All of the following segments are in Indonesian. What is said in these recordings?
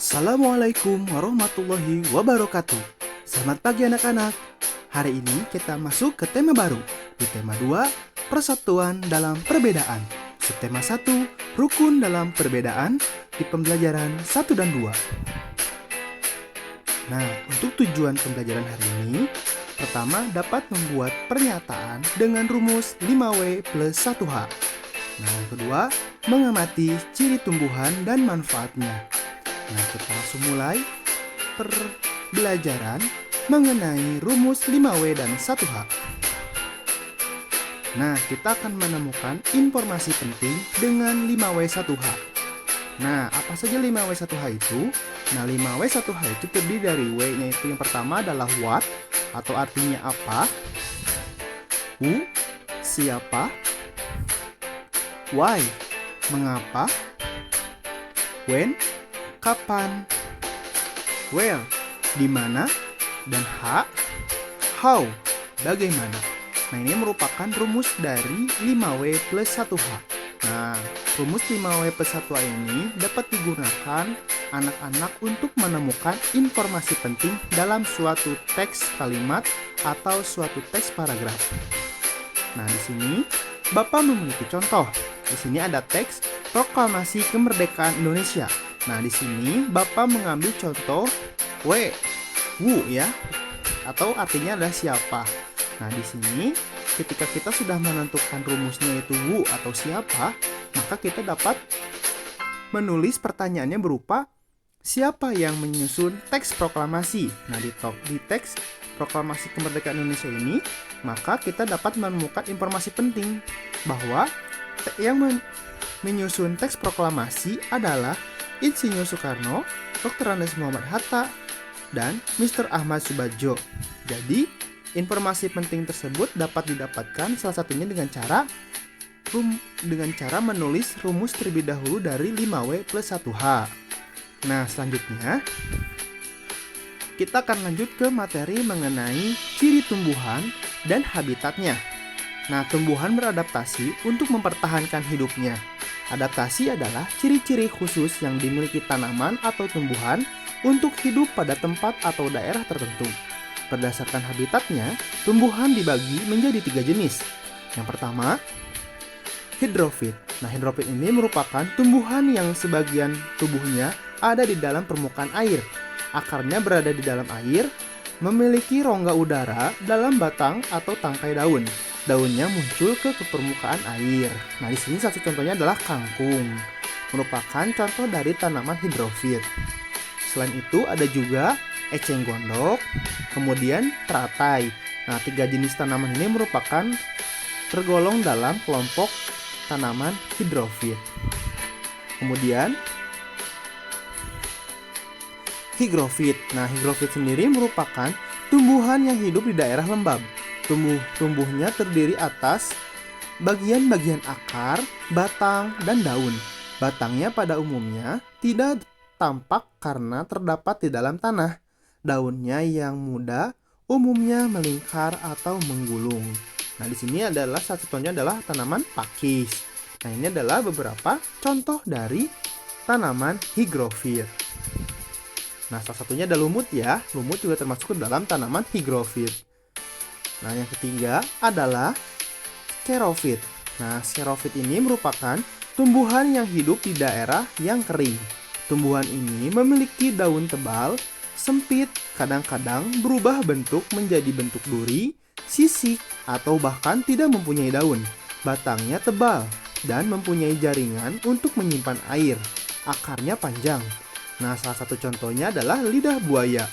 Assalamualaikum warahmatullahi wabarakatuh. Selamat pagi anak-anak. Hari ini kita masuk ke tema baru. Di tema 2, persatuan dalam perbedaan. Subtema 1, rukun dalam perbedaan di pembelajaran 1 dan 2. Nah, untuk tujuan pembelajaran hari ini, pertama dapat membuat pernyataan dengan rumus 5W plus 1H. Nah, yang kedua, mengamati ciri tumbuhan dan manfaatnya. Nah, kita langsung mulai pembelajaran mengenai rumus 5W dan 1H. Nah, kita akan menemukan informasi penting dengan 5W 1H. Nah, apa saja 5W 1H itu? Nah, 5W 1H itu terdiri dari W-nya itu yang pertama adalah what, atau artinya apa. Who, siapa. Why, mengapa. When, kapan. Where, di mana. Dan how, bagaimana. Nah, ini merupakan rumus dari 5W plus 1H. Nah, rumus 5W plus 1H ini dapat digunakan anak-anak untuk menemukan informasi penting dalam suatu teks kalimat atau suatu teks paragraf. Nah, di sini Bapak memiliki contoh. Di sini ada teks Proklamasi Kemerdekaan Indonesia. Nah, di sini Bapak mengambil contoh who ya, atau artinya adalah siapa. Nah, di sini ketika kita sudah menentukan rumusnya yaitu who atau siapa, maka kita dapat menulis pertanyaannya berupa siapa yang menyusun teks proklamasi. Nah, di teks Proklamasi Kemerdekaan Indonesia ini, maka kita dapat menemukan informasi penting bahwa yang menyusun teks proklamasi adalah Insinyur Soekarno, Dr. Andes Muhammad Hatta, dan Mr. Ahmad Subadjo. Jadi, informasi penting tersebut dapat didapatkan salah satunya dengan cara menulis rumus terlebih dahulu dari 5W plus 1H. Nah, selanjutnya kita akan lanjut ke materi mengenai ciri tumbuhan dan habitatnya. Nah, tumbuhan beradaptasi untuk mempertahankan hidupnya. Adaptasi adalah ciri-ciri khusus yang dimiliki tanaman atau tumbuhan untuk hidup pada tempat atau daerah tertentu. Berdasarkan habitatnya, tumbuhan dibagi menjadi 3 jenis. Yang pertama, hidrofit. Nah, hidrofit ini merupakan tumbuhan yang sebagian tubuhnya ada di dalam permukaan air. Akarnya berada di dalam air, memiliki rongga udara dalam batang atau tangkai daun. Daunnya muncul ke permukaan air. Nah, di sini satu contohnya adalah kangkung, merupakan contoh dari tanaman hidrofit. Selain itu ada juga eceng gondok, kemudian teratai. Nah, 3 jenis tanaman ini merupakan tergolong dalam kelompok tanaman hidrofit. Kemudian higrofit. Nah, higrofit sendiri merupakan tumbuhan yang hidup di daerah lembab. Tumbuhnya terdiri atas bagian-bagian akar, batang, dan daun. Batangnya pada umumnya tidak tampak karena terdapat di dalam tanah. Daunnya yang muda umumnya melingkar atau menggulung. Nah, di sini adalah satu contohnya adalah tanaman pakis. Nah, ini adalah beberapa contoh dari tanaman higrofit. Nah, salah satunya ada lumut ya. Lumut juga termasuk ke dalam tanaman higrofit. Nah, yang ketiga adalah xerofit. Nah, xerofit ini merupakan tumbuhan yang hidup di daerah yang kering. Tumbuhan ini memiliki daun tebal, sempit, kadang-kadang berubah bentuk menjadi bentuk duri, sisik, atau bahkan tidak mempunyai daun. Batangnya tebal dan mempunyai jaringan untuk menyimpan air. Akarnya panjang. Nah, salah satu contohnya adalah lidah buaya.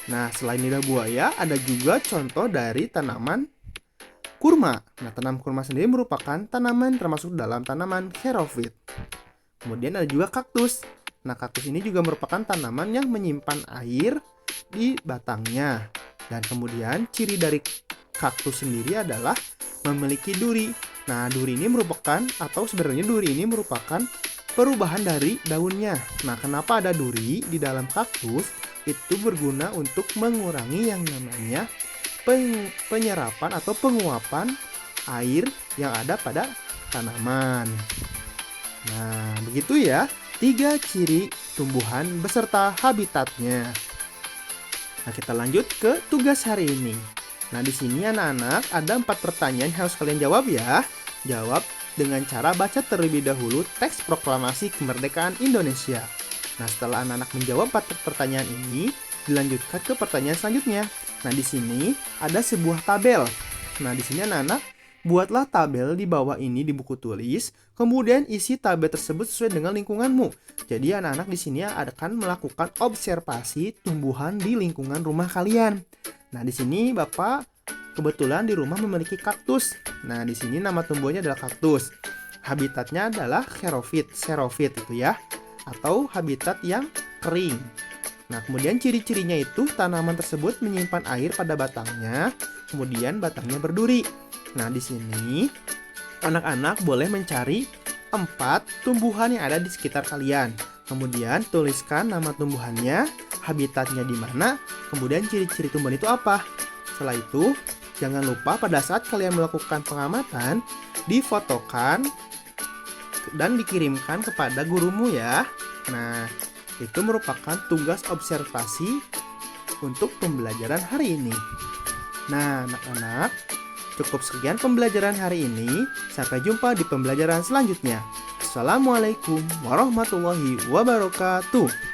Nah, selain lidah buaya, ada juga contoh dari tanaman kurma. Nah, tanaman kurma sendiri merupakan tanaman termasuk dalam tanaman xerofit. Kemudian ada juga kaktus. Nah, kaktus ini juga merupakan tanaman yang menyimpan air di batangnya. Dan kemudian ciri dari kaktus sendiri adalah memiliki duri. Nah, duri ini merupakan perubahan dari daunnya. Nah, kenapa ada duri di dalam kaktus? Itu berguna untuk mengurangi yang namanya penyerapan atau penguapan air yang ada pada tanaman. Nah, begitu ya 3 ciri tumbuhan beserta habitatnya. Nah, kita lanjut ke tugas hari ini. Nah, di sini anak-anak ada 4 pertanyaan yang harus kalian jawab ya. Jawab dengan cara baca terlebih dahulu teks proklamasi kemerdekaan Indonesia. Nah, setelah anak-anak menjawab 4 pertanyaan ini, dilanjutkan ke pertanyaan selanjutnya. Nah, di sini ada sebuah tabel. Nah, di sini anak-anak buatlah tabel di bawah ini di buku tulis, kemudian isi tabel tersebut sesuai dengan lingkunganmu. Jadi anak-anak di sini akan melakukan observasi tumbuhan di lingkungan rumah kalian. Nah, di sini Bapak kebetulan di rumah memiliki kaktus. Nah, di sini nama tumbuhannya adalah kaktus. Habitatnya adalah xerophyte itu ya, atau habitat yang kering. Nah, kemudian ciri-cirinya itu tanaman tersebut menyimpan air pada batangnya, kemudian batangnya berduri. Nah, di sini anak-anak boleh mencari 4 tumbuhan yang ada di sekitar kalian. Kemudian tuliskan nama tumbuhannya, habitatnya di mana, kemudian ciri-ciri tumbuhan itu apa. Setelah itu, jangan lupa pada saat kalian melakukan pengamatan, difotokan dan dikirimkan kepada gurumu ya. Nah, itu merupakan tugas observasi untuk pembelajaran hari ini. Nah, anak-anak, cukup sekian pembelajaran hari ini. Sampai jumpa di pembelajaran selanjutnya. Assalamualaikum warahmatullahi wabarakatuh.